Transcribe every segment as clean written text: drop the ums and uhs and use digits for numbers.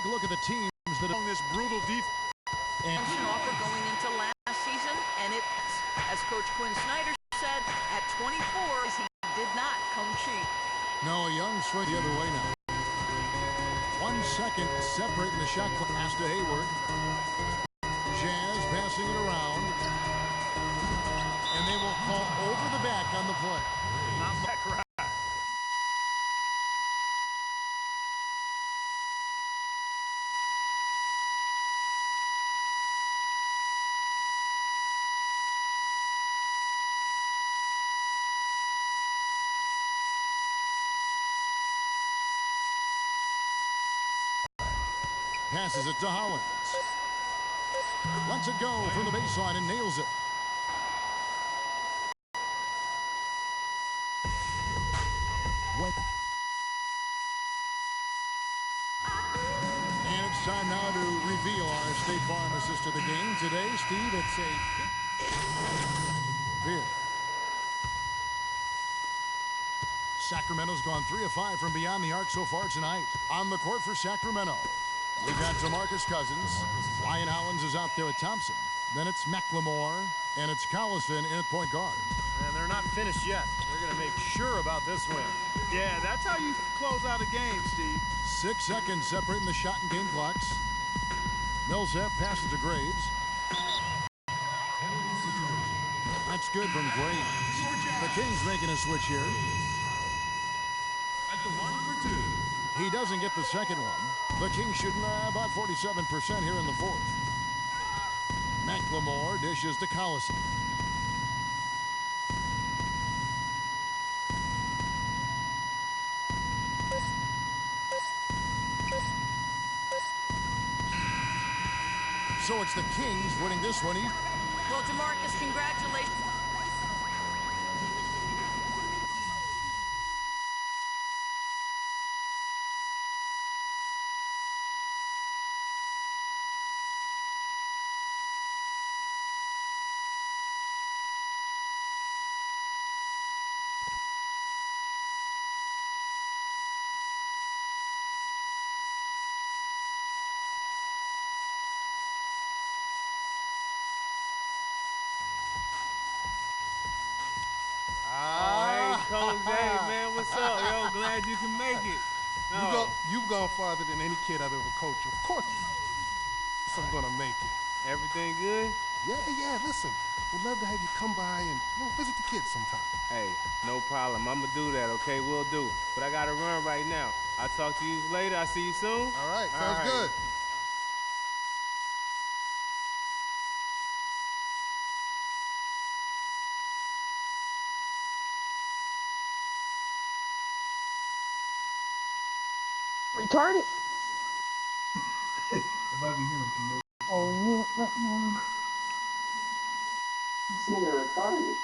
a look at the teams that are on this brutal defense. And offer going into last season, and it, as Coach Quinn Snyder said, at 24, he did not come cheap. No, Young swing the other way now. 1 second separating the shot clock. Pass to Hayward. Jazz passing it around. And they will call over the back on the play. Not back right. Passes it to Hollins. Lets it go from the baseline and nails it. What? And it's time now to reveal our State Farm assist to the game. Today, Steve, it's a Veer. Sacramento's gone 3 of 5 from beyond the arc so far tonight. On the court for Sacramento, we've got DeMarcus Cousins. Ryan Hollins is out there at Thompson. Then it's McLemore, and it's Collison in at point guard. And they're not finished yet. They're going to make sure about this win. Yeah, that's how you close out a game, Steve. 6 seconds separating the shot and game clocks. Millsap passes to Graves. That's good from Graves. The Kings making a switch here. At the line for 2. He doesn't get the second one. The Kings shooting about 47% here in the fourth. McLemore dishes to Collison. So it's the Kings winning this one. Well, DeMarcus, congratulations. Hey, man, what's up, yo? Glad you can make it. No. You've gone farther than any kid I've ever coached. Of course, I'm going to make it. Everything good? Yeah, listen. We'd love to have you come by and visit the kids sometime. Hey, no problem. I'm going to do that, okay? We'll do. But I got to run right now. I'll talk to you later. I'll see you soon. All right, sounds good. Retarded? If I can hear him. Oh, yeah. You're retarded.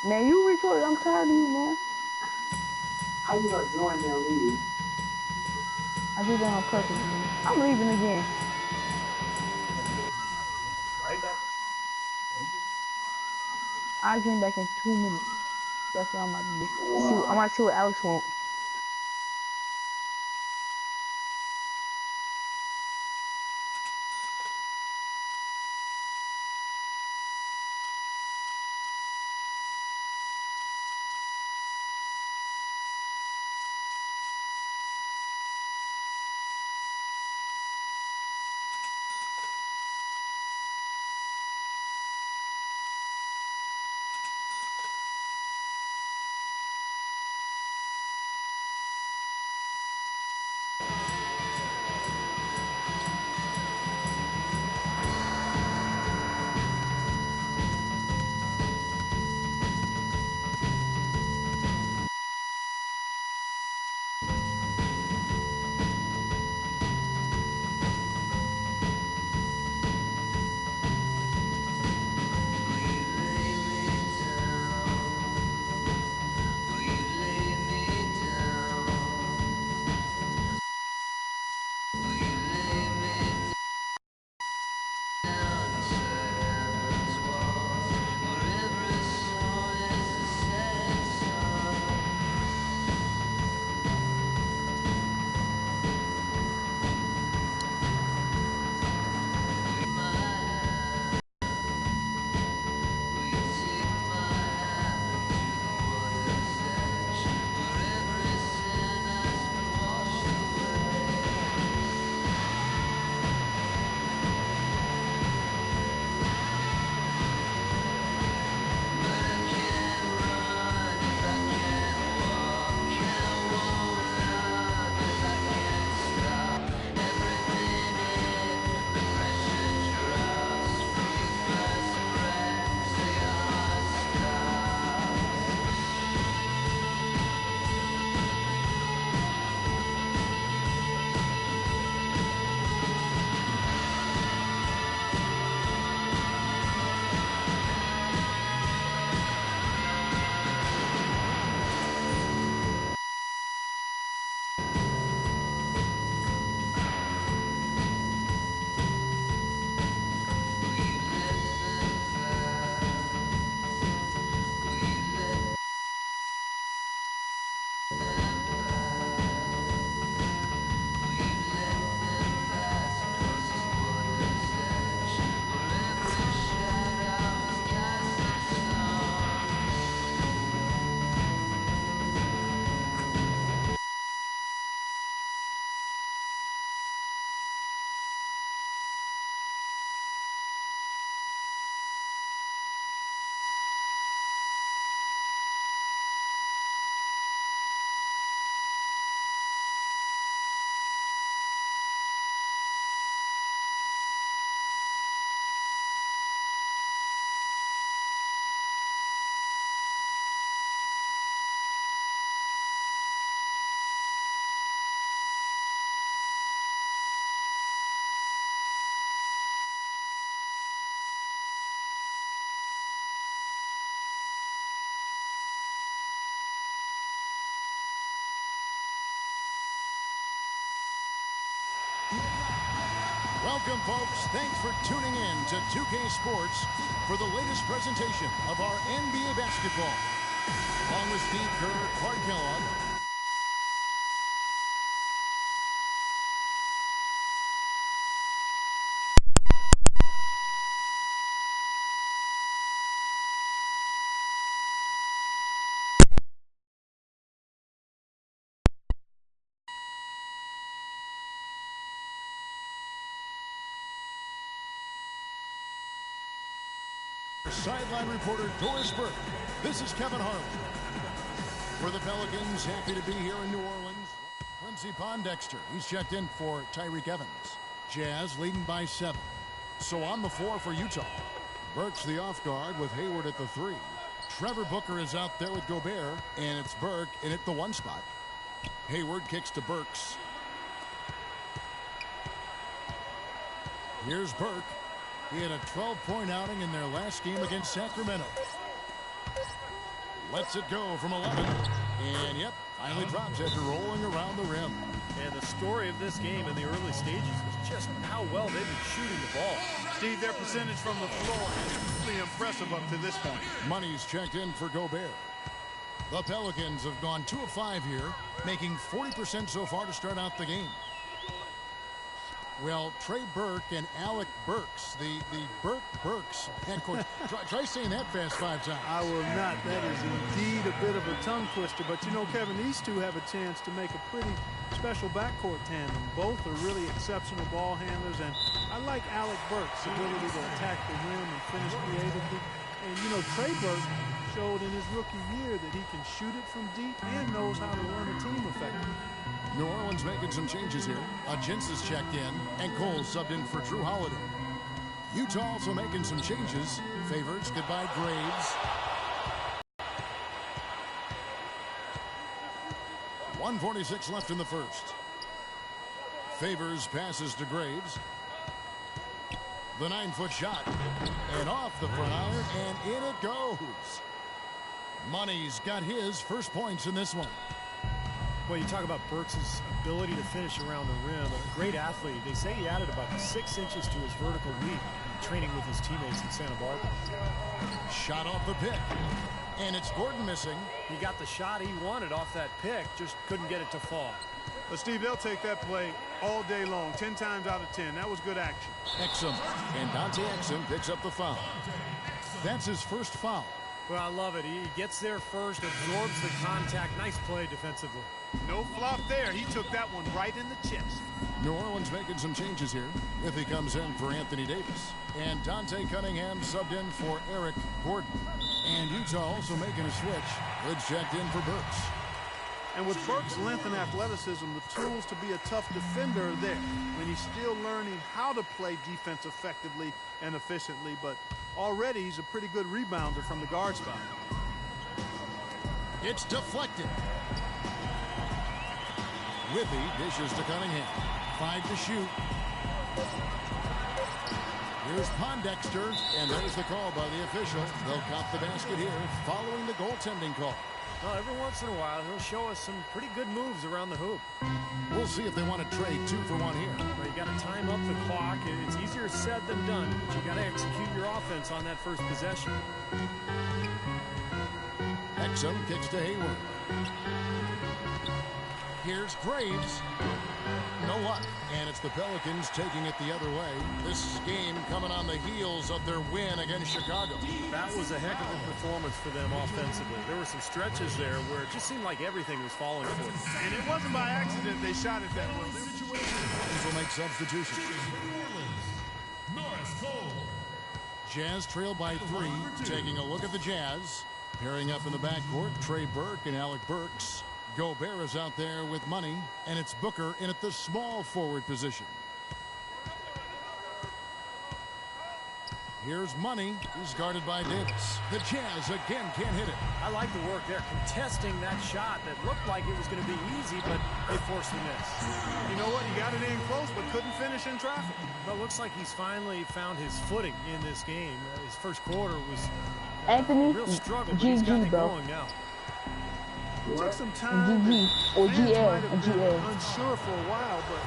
Man, you retarded. I'm tired of you, man. How you gonna join their league? I did that on purpose, man. I'm leaving again. Right back. I'll get back in 2 minutes. That's what I'm about to do. I might see what Alex wants. Welcome, folks. Thanks for tuning in to 2K Sports for the latest presentation of our NBA basketball. Along with Steve Kerr, Clark Kellogg. Sideline reporter Doris Burke. This is Kevin Harlan. For the Pelicans, happy to be here in New Orleans. Quincy Pondexter, he's checked in for Tyreek Evans. Jazz leading by 7. So on the floor for Utah. Burke's the off guard with Hayward at the 3. Trevor Booker is out there with Gobert, and it's Burke in at the 1 spot. Hayward kicks to Burks. Here's Burke. He had a 12-point outing in their last game against Sacramento. Lets it go from 11. And, yep, finally drops after rolling around the rim. And the story of this game in the early stages was just how well they've been shooting the ball. Steve, their percentage from the floor is really impressive up to this point. Money's checked in for Gobert. The Pelicans have gone 2 of 5 here, making 40% so far to start out the game. Well, Trey Burke and Alec Burks, the Burke-Burks head coach. Try saying that fast 5 times. I will not. That is indeed a bit of a tongue twister. But, you know, Kevin, these two have a chance to make a pretty special backcourt tandem. Both are really exceptional ball handlers. And I like Alec Burks' ability to attack the rim and finish creatively. And, you know, Trey Burke showed in his rookie year that he can shoot it from deep and knows how to run a team effectively. New Orleans making some changes here. Jins is checked in, and Cole subbed in for Drew Holiday. Utah also making some changes. Favors, goodbye Graves. 1:46 left in the first. Favors passes to Graves. The 9-foot shot. And off the front iron, and in it goes. Money's got his first points in this one. Well, you talk about Burks' ability to finish around the rim. A great athlete. They say he added about 6 inches to his vertical leap training with his teammates in Santa Barbara. Shot off the pick. And it's Gordon missing. He got the shot he wanted off that pick, just couldn't get it to fall. But, Steve, they'll take that play all day long, 10 times out of 10. That was good action. Exum. And Dante Exum picks up the foul. That's his first foul. Well, I love it. He gets there first, absorbs the contact. Nice play defensively. No flop there. He took that one right in the chest. New Orleans making some changes here. If he comes in for Anthony Davis. And Dante Cunningham subbed in for Eric Gordon. And Utah also making a switch. Hood's checked in for Burks. And with Burks' length and athleticism, the tools to be a tough defender are there. When he's still learning how to play defense effectively and efficiently, but already he's a pretty good rebounder from the guard spot. It's deflected. Withy dishes to Cunningham. 5 to shoot. Here's Pondexter, and there's the call by the official. They'll count the basket here following the goaltending call. Well, every once in a while, he'll show us some pretty good moves around the hoop. We'll see if they want to trade 2 for 1 here. Well, you got to time up the clock. It's easier said than done, but you got to execute your offense on that first possession. Exum kicks to Hayward. Here's Graves. No luck. And it's the Pelicans taking it the other way. This game coming on the heels of their win against Chicago. That was a heck of a performance for them offensively. There were some stretches there where it just seemed like everything was falling for them. And it wasn't by accident they shot it that well. These will make substitutions. Jazz trail by 3. Taking a look at the Jazz. Pairing up in the backcourt, Trey Burke and Alec Burks. Gobert is out there with Money, and it's Booker in at the small forward position. Here's Money. He's guarded by Davis. The Jazz again can't hit it. I like the work there, contesting that shot that looked like it was going to be easy, but they forced the miss. You know what? He got it in close, but couldn't finish in traffic. Well, it looks like he's finally found his footing in this game. His first quarter was Anthony, a real struggle, but he's got it going now. It took some time. GG or Fans GA might have or been GA. unsure for a while, but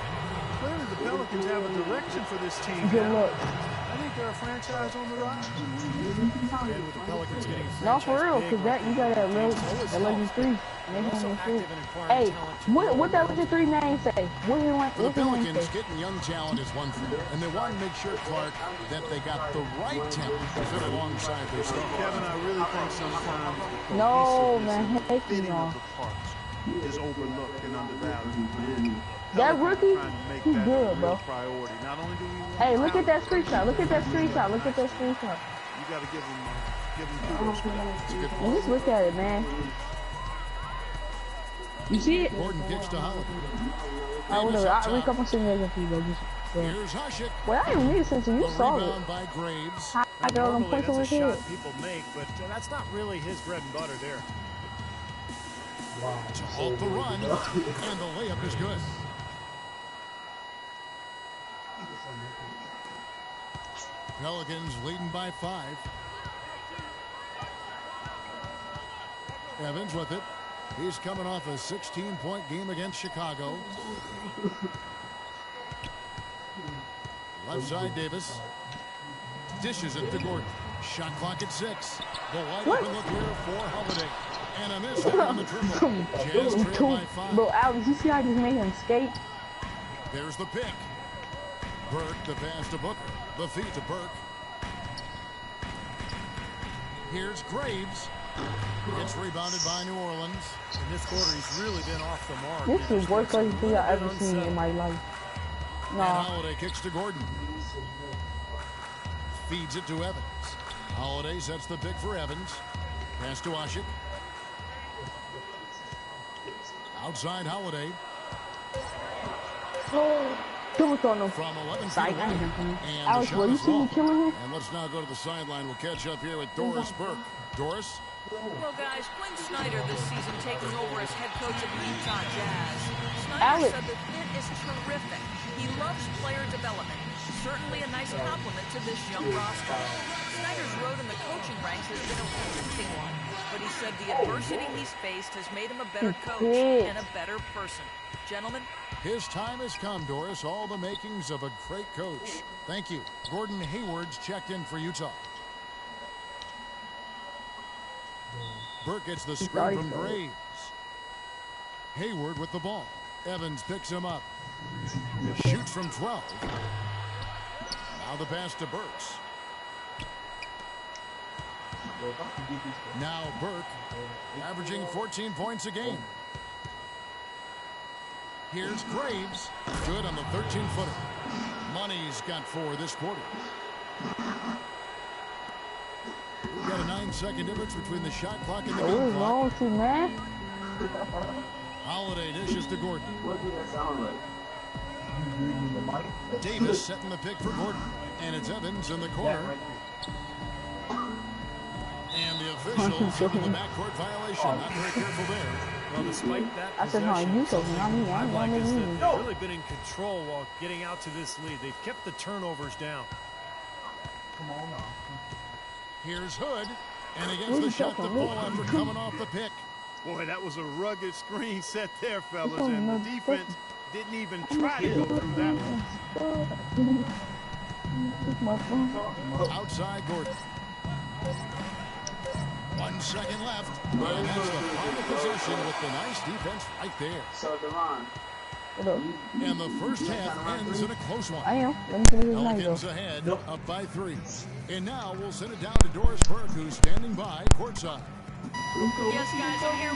clearly the Pelicans have a direction for this team. Good now. luck. I think they're a franchise on the rise. And with the Pelicans getting No, for franchise real, big because that like you got that Games legend, always that legend helps, 3. but they're also active in acquiring Hey, talent to what that grow. legend 3 name say? What his For the name Pelicans, say? getting young talent is one thing, and they want to make sure, Clark, that they got the right talent to fit alongside their stars. Kevin, I really think sometimes the No, man, cohesiveness and heck fitting no. of the parts is overlooked and undervalued. That Pelicans rookie, trying to make he's that good, a real bro. priority. Not only do we want Hey, look at that talent, screenshot. Look at that screenshot. Look at that screenshot. you got to give them kudos for that. It's a good And play. just look at it, man. You see it? Gordon kicks to Holiday. I would Davis have. up I'll read a top. couple simulations for you, bro. Just, Here's Hushik. well, I didn't need it since you The saw it. rebound by Graves. I got them Normally, points that's over a his head. shot people make, but that's not really his bread and butter there. To halt the run, and the layup is good. Pelicans leading by 5. Evans with it. He's coming off a 16-point game against Chicago. Left side, Davis. Dishes it to Gordon. Shot clock at 6. The wide open look here for Holiday. And a miss on the triple. Jazz trail by 5. Bro, Alex, you see how I just made him skate? There's the pick. Burke, the pass to Booker. The feed to Burke. Here's Graves. It's rebounded by New Orleans. In this quarter, he's really been off the mark. This is the worst thing I've ever seen in my life. And No. Holiday kicks to Gordon. Feeds it to Evans. Holiday sets the pick for Evans. Pass to Ashik. Outside Holiday. What's on him? From 11 feet Sorry, away. I ain't him. And Alex, the bro, shot you is see me long. killing him? And let's now go to the sideline. We'll catch up here with Doris Burke. Doris? Well, guys, Quinn Snyder this season taking over as head coach of the Utah Jazz. Snyder Alex. said the fit is terrific. He loves player development. Certainly a nice compliment to this young roster. Snyder's road in the coaching ranks has been a interesting one, but he said the adversity he's faced has made him a better coach and a better person. Gentlemen, His time has come, Doris. All the makings of a great coach. Thank you. Gordon Hayward's checked in for Utah. Burke gets the screen from Graves. Hayward with the ball. Evans picks him up. Shoots from 12. Now the pass to Burks. Now Burke, averaging 14 points a game. Here's Graves. Good on the 13-footer. Money's got 4 this quarter. We've got a 9-second difference between the shot clock and the What game is clock. wrong with you, man? Holiday dishes to Gordon. What did that sound like? Davis setting the pick for Gordon. And it's Evans in the corner. And the officials giving the backcourt violation. Not very careful there. Well, despite that I said, huh, possession, you told me. I mean, what I I'm like not is that even. they've really been in control while getting out to this lead. They've kept the turnovers down. Come on now. Here's Hood. And he gets the shot to fall after coming off the pick. Boy, that was a rugged screen set there, fellas, and the defense didn't even try to go through that one. Outside Gordon. 1 second left. And that's the final possession with the nice defense right there. So, Devon, And the first half ends in a close one. I am. Let me finish this night, Pelicans though. ahead, up by 3. And now we'll send it down to Doris Burke, who's standing by courtside. yes, guys, I'm here.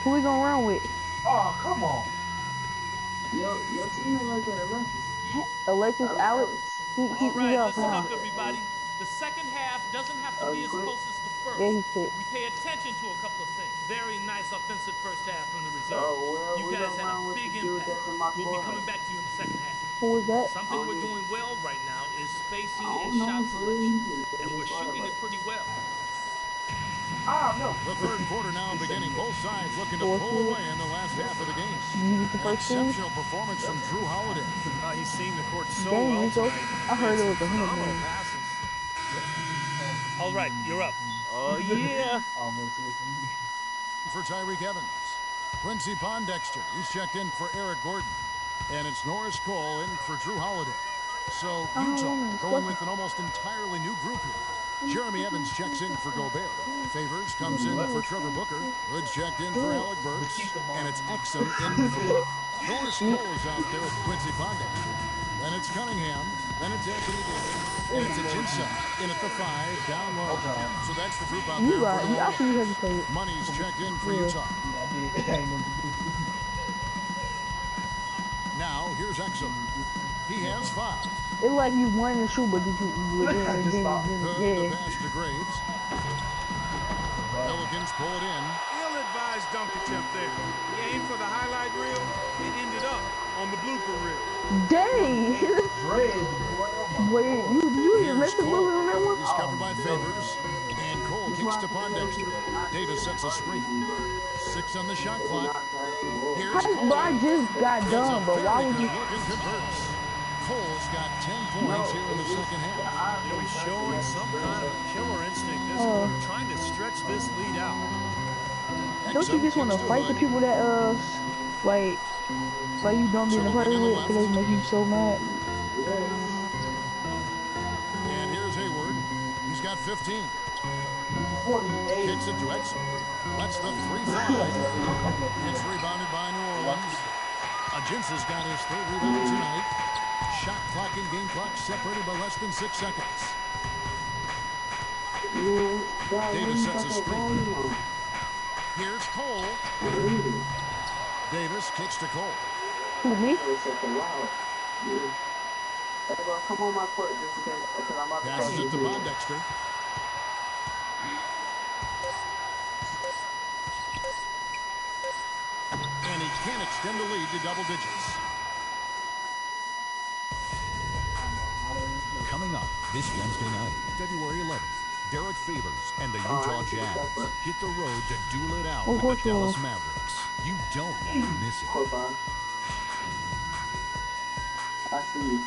Who we gonna run with? Oh, come on. your team is like that, Alexis, Alex? Heat me up, Listen huh? up, everybody. The second half doesn't have to be as close as the first. Yeah, he quit. We pay attention to a couple of things. Very nice offensive first half from the reserve. Oh, well, you we guys don't had a mind what big you do with impact. that in my We'll be squad. coming back to you in the second half. Who is that? Something we're doing well right now is spacing I and don't know, shot selection. please. And we're shooting it pretty well. Ah, no. The third quarter now beginning. Both sides looking to pull away in the last half of the game. You get the first team? Exceptional performance from Drew Holiday. He's seeing the court so Dang, well Rico. tonight. I heard it was a Phenomenal 100 man. passes. All right, you're up. Oh, yeah. Almost with For Tyreek Evans. Quincy Pondexter. He's checked in for Eric Gordon. And it's Norris Cole in for Drew Holiday. So Utah going with an almost entirely new group here. Jeremy Evans checks in for Gobert. Favors comes in for Trevor Booker. Hood's checked in for Alec Burks. And it's Exum in for Brook. Norris Cole is out there with Quincy Pondexter. Then it's Cunningham. Then it's Anthony Davis. And it's Ajinça in at the 5, down low. So that's the group out there. You actually hesitated. Money's checked in for Utah. Now, here's Exum. He has 5. It was like you wanted to shoot, but did you? Hood, the pass to Graves. Pelicans pull it in. Ill-advised dunk attempt there. He aimed for the highlight reel and ended up on the blooper reel. Dang! Wait, you even missed the bullet on that one? He's covered by Favors. And Cole kicks to Pondexter. Davis sets a screen. 6 on the shot clock. Here's Cole. But I just got done, but why would you? Cole's got 10 points here in the second half. You know, he's showing some kind of killer instinct this quarter, trying to stretch this lead out. Don't you just want to fight the people that, like you don't be in the party with because they make you so mad? And here's Hayward. He's got 15. Kicks it to Exum. Lets the 3 fly. Gets rebounded by New Orleans. Ajinça's got his 3rd rebound tonight. Shot clock and game clock separated by less than 6 seconds. Davis sets a screen. Here's Cole. Davis kicks to Cole. Who, me? Come on my court just in case, because I'm about to passes it to Pondexter. And he can't extend the lead to double digits. Coming up this Wednesday night, February 11th, Derek Favors and the Utah Jazz hit the road to duel it out with the Dallas Mavericks. You don't want to miss it. I see.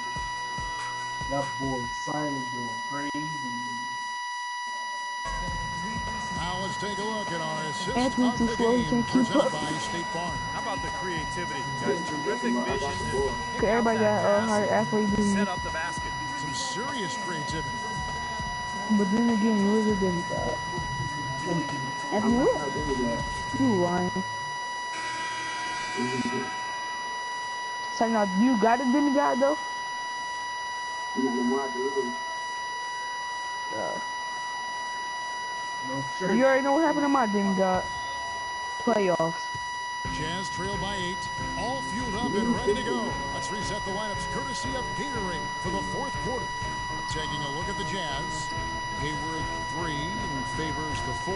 That boy Simon doing crazy. Now let's take a look at our assist Anthony of the too slow, game can't keep presented up. by State Farm. How about the creativity? Guys, terrific vision. Everybody got hard athlete duties. Set up the basket. Some serious creativity. But then again, you really didn't that. Anthony, what? You lying. So now, you got a demigod though? You already know what happened to my demigod. Playoffs. Jazz trail by 8, all fueled up and ready to go. Let's reset the lineups courtesy of Gatorade for the 4th quarter. Taking a look at the Jazz. Hayward 3 and Favors the 4.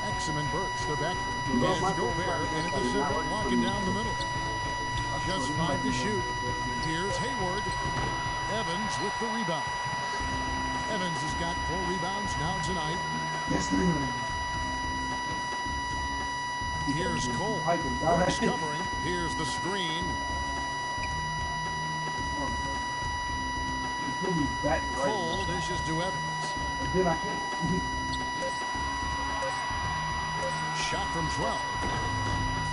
Exum and Burks, they're back. And it's Gobert in at the center, locking down the middle. Just 5 to shoot. Here's Hayward. Evans with the rebound. Evans has got 4 rebounds now tonight. Yes, Here's Cole. Burks covering. Here's the screen. Cole dishes to Evans. Shot from 12.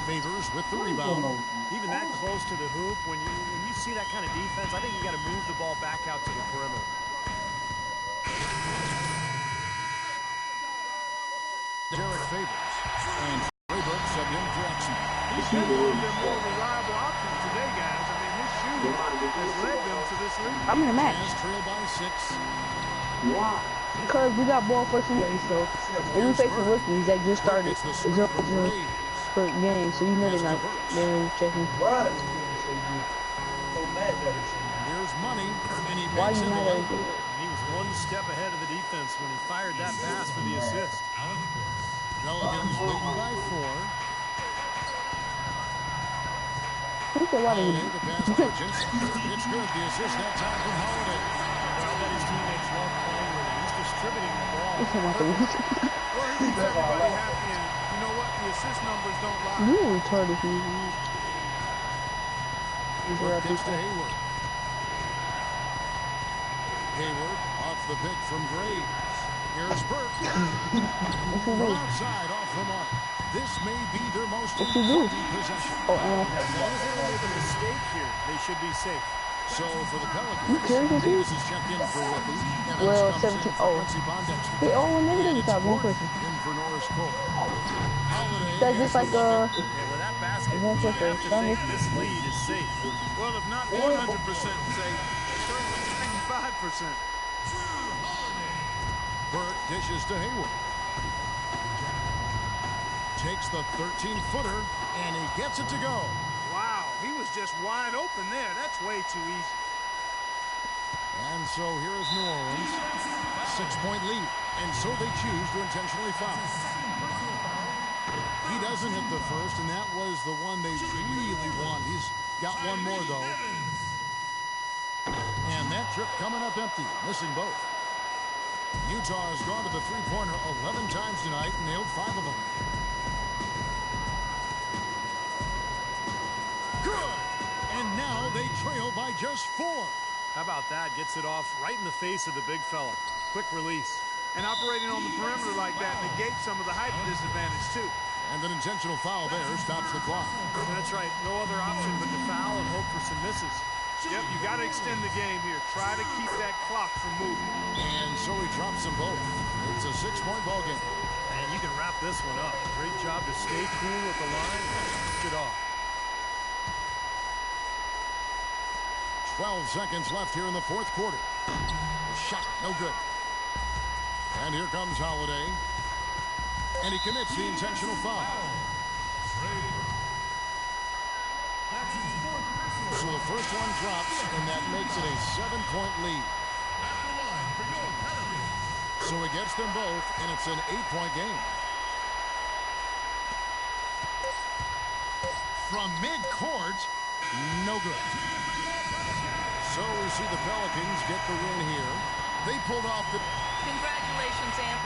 Favors with the rebound. Even that close to the hoop, when you see that kind of defense, I think you got to move the ball back out to the perimeter. Derek Favors. And Burks subbed in for Exum. He's been one of their more reliable options today, guys. I mean, his shooting has led them to this lead. I'm in the match. Jazz trail by 6. Because we got ball first anyway, so when we face the rookies that just started, it's 0-0 per game, so you know they're checking. Here's Money, and he Why makes you it not late. He was one step ahead of the defense when he fired that pass for the assist. Pelicans leading by 4. Who's a lot of Holiday, the pass to Hutchins. It's good. The assist that time from Holiday. I bet his teammates love playing with him. He's distributing the ball. It's him out the Well, he keeps everybody happy, and you know what? The assist numbers don't lie. You retarded, he's Burke gets to Hayward. Hayward off the pick from Graves. Here's Burke. From outside, off the mark. This may be their most What you do? important possession. Oh, As long as they don't make a mistake here, they should be safe. So for the You Pelicans, serious? Davis is checked in for Whitley. Evans Well, comes 17. in for Oh. Quincy Bondexter. They all eliminated And without it's one Gordon person. in for Norris Cole. Holiday That's just like Yeah, with that basket, you That's have okay. to think this lead is safe. Well, if not 100% safe, certainly 95%. Burke dishes to Hayward. Takes the 13-footer, and he gets it to go. Wow, he was just wide open there. That's way too easy. And so here is New Orleans. 6-point lead. And so they choose to intentionally foul. He doesn't hit the first, and that was the one they really want. He's got one more, though. And that trip coming up empty, missing both. Utah has gone to the three-pointer 11 times tonight and nailed 5 of them. Good! And now they trail by just 4. How about that? Gets it off right in the face of the big fella. Quick release. And operating on the perimeter like that negates some of the height disadvantage, too. And an intentional foul there stops the clock. That's right. No other option but to foul and hope for some misses. Yep, you got to extend the game here. Try to keep that clock from moving. And so he drops them both. It's a 6-point ball game. And you can wrap this one up. Great job to stay cool at the line and finish it off. 12 seconds left here in the fourth quarter. The shot, no good. And here comes Holiday. And he commits the intentional foul. So the first one drops, and that makes it a 7-point lead. So he gets them both, and it's an 8-point game. From midcourt, no good. So we see the Pelicans get the win here. They pulled off the... Congratulations, Sam.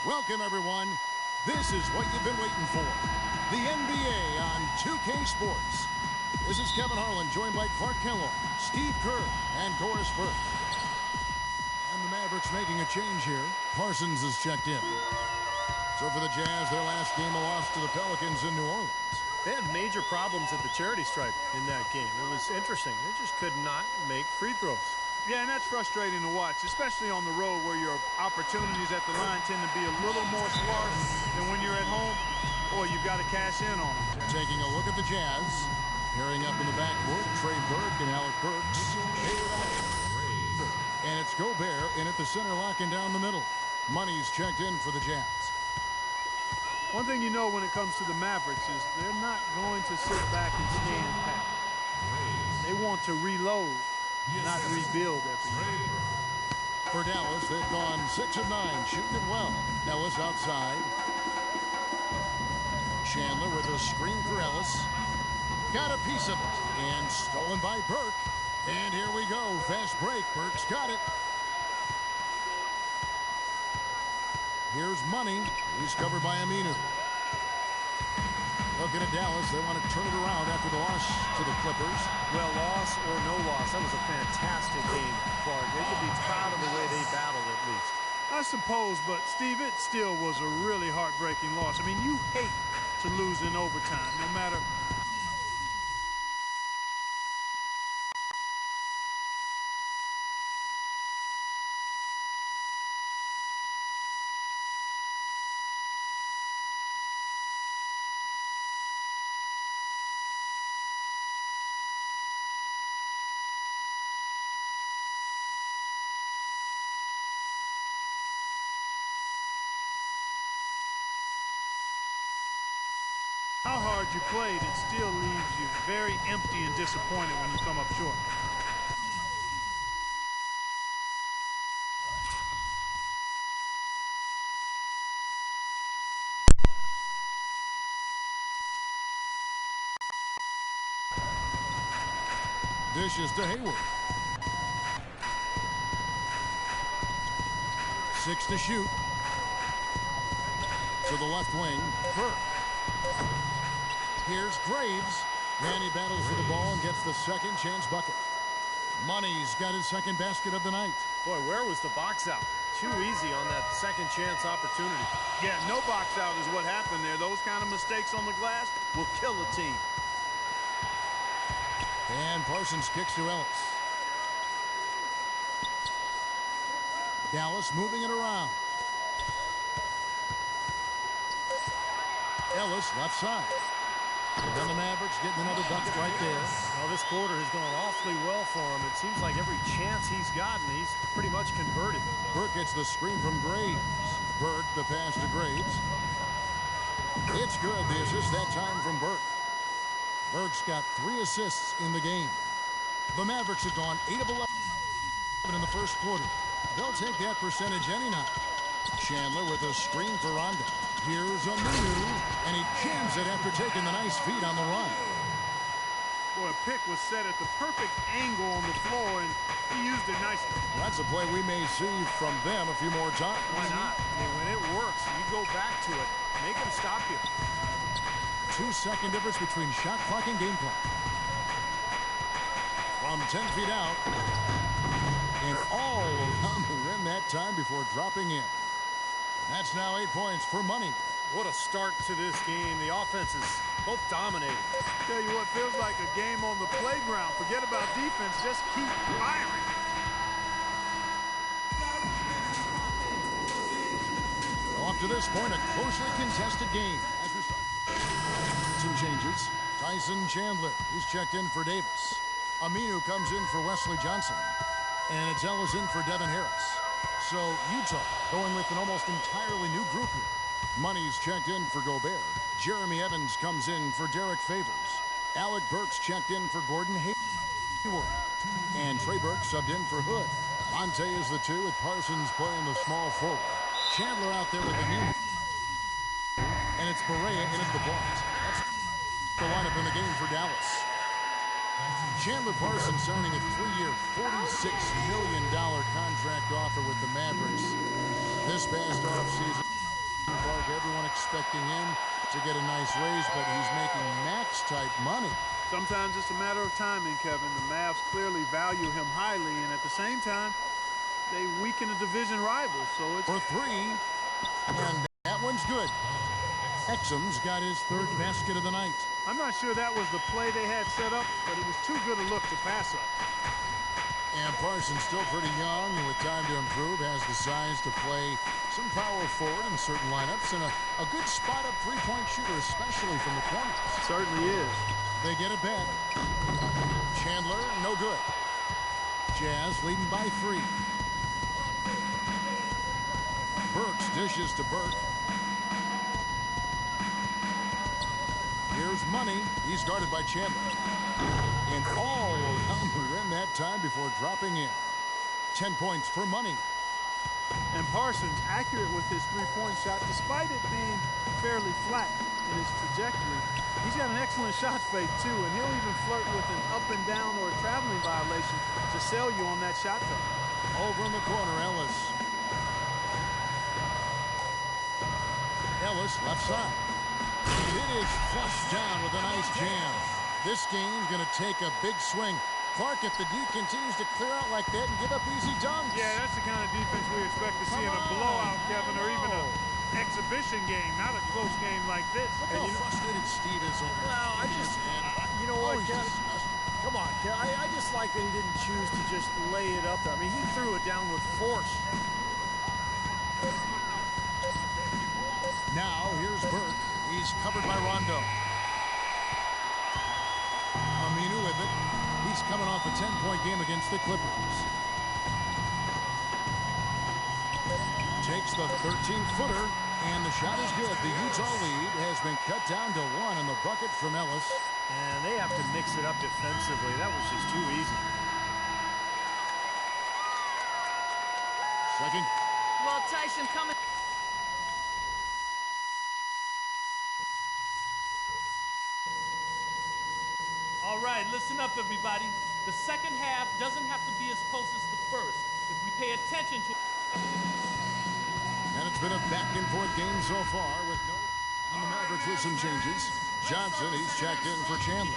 Welcome, everyone. This is what you've been waiting for. The NBA on 2K Sports. This is Kevin Harlan, joined by Clark Kellogg, Steve Kerr, and Doris Burke. And the Mavericks making a change here. Parsons is checked in. So for the Jazz, their last game, a loss to the Pelicans in New Orleans. They had major problems at the charity stripe in that game. It was interesting. They just could not make free throws. Yeah, and that's frustrating to watch, especially on the road where your opportunities at the line tend to be a little more sparse than when you're at home. Boy, you've got to cash in on them. Taking a look at the Jazz. Pairing up in the backcourt, Trey Burke and Alec Burks. And it's Gobert in at the center, locking down the middle. Money's checked in for the Jazz. One thing you know when it comes to the Mavericks is they're not going to sit back and stand pat. They want to reload, not rebuild every year. For Dallas, they've gone 6 of 9, shooting it well. Ellis outside. Chandler with a screen for Ellis. Got a piece of it. And stolen by Burke. And here we go. Fast break. Burke's got it. Here's Money. He's covered by Aminu. Looking at Dallas, they want to turn it around after the loss to the Clippers. Well, loss or no loss, that was a fantastic game, Clark. They could be proud of the way they battled at least. I suppose, but Steve, it still was a really heartbreaking loss. I mean, you hate to lose in overtime, no matter... How hard you played, it still leaves you very empty and disappointed when you come up short. Dishes to Hayward. 6 to shoot. To the left wing, Burke. Here's Graves. And he battles for the ball and gets the second chance bucket. Money's got his second basket of the night. Boy, where was the box out? Too easy on that second chance opportunity. Yeah, no box out is what happened there. Those kind of mistakes on the glass will kill a team. And Parsons kicks to Ellis. Dallas moving it around. Ellis left side. And then the Mavericks getting another bucket right there. Well, this quarter has gone awfully well for him. It seems like every chance he's gotten, he's pretty much converted. Burke gets the screen from Graves. Burke, the pass to Graves. It's good. The assist that time from Burke. Burke's got 3 assists in the game. The Mavericks have gone 8 of 11 in the first quarter. They'll take that percentage any night. Chandler with a screen for Rondo. Here's Aminu, and he jams it after taking the nice feed on the run. Boy, a pick was set at the perfect angle on the floor, and he used it nicely. Well, that's a play we may see from them a few more times. Why not? I mean, when it works, you go back to it. Make him stop you. 2-second difference between shot clock and game clock. From 10 feet out. And all around the rim that time before dropping in. That's now 8 points for Money. What a start to this game. The offense is both dominating. Tell you what, feels like a game on the playground. Forget about defense, just keep firing. Well, up to this point, a closely contested game. As we start. Some changes. Tyson Chandler, he's checked in for Davis. Aminu comes in for Wesley Johnson. And it's Ellis in for Devin Harris. So Utah going with an almost entirely new group here. Money's checked in for Gobert. Jeremy Evans comes in for Derek Favors. Alec Burks checked in for Gordon Hayward. And Trey Burke subbed in for Hood. Monte is the 2 with Parsons playing the small forward. Chandler out there with the knee. And it's Barea in at the point. That's the lineup in the game for Dallas. Chandler Parsons signing a 3-year, $46 million contract offer with the Mavericks this past offseason. everyone expecting him to get a nice raise, but he's making max-type money. Sometimes it's a matter of timing, Kevin. The Mavs clearly value him highly, and at the same time, they weaken a division rival. So it's for three, and that one's good. Exum's got his third basket of the night. I'm not sure that was the play they had set up, but it was too good a look to pass up. And Parsons, still pretty young and with time to improve, has the size to play some power forward in certain lineups and a good spot-up three-point shooter, especially from the corner. Certainly is. They get it back. Chandler, no good. Jazz leading by 3. Burks dishes to Burke. Here's Money. He's guarded by Chandler. And all around the rim that time before dropping in. 10 points for Money. And Parsons accurate with his three-point shot, despite it being fairly flat in his trajectory. He's got an excellent shot fake, too, and he'll even flirt with an up and down or a traveling violation to sell you on that shot fake. Over in the corner, Ellis. Ellis, left side. It is flushed down with a nice jam. This game's going to take a big swing. Clark, if the D continues to clear out like that and give up easy dunks. Yeah, that's the kind of defense we expect to see in a blowout, Kevin, or even an exhibition game, not a close game like this. Look how frustrated Steve is over it. Well, I just, you know what, Kevin? Come on, Kevin. I just like that he didn't choose to just lay it up there. I mean, he threw it down with force. Now, here's Burke. He's covered by Rondo. Aminu with it. He's coming off a 10-point game against the Clippers. Takes the 13-footer, and the shot is good. The Utah lead has been cut down to 1 in the bucket from Ellis. And they have to mix it up defensively. That was just too easy. Second. Well, Tyson coming. All right, listen up, everybody. The second half doesn't have to be as close as the first if we pay attention to. And it's been a back-and-forth game so far with no on the Mavericks with some changes. Johnson, he's checked in for Chandler.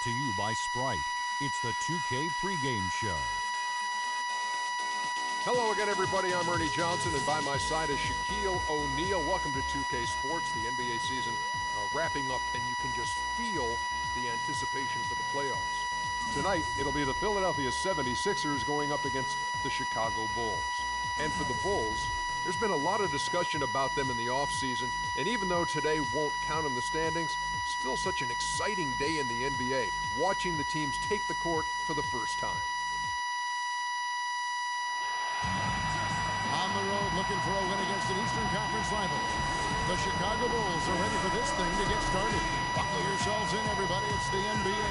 brought to you by Sprite. It's the 2K pregame show. Hello again, everybody. I'm Ernie Johnson, and by my side is Shaquille O'Neal. Welcome to 2K Sports, the NBA season wrapping up, and you can just feel the anticipation for the playoffs. Tonight, it'll be the Philadelphia 76ers going up against the Chicago Bulls. And for the Bulls, there's been a lot of discussion about them in the offseason, and even though today won't count in the standings, still such an exciting day in the NBA, watching the teams take the court for the first time. On the road, looking for a win against an Eastern Conference rival. The Chicago Bulls are ready for this thing to get started. Buckle yourselves in, everybody. It's the NBA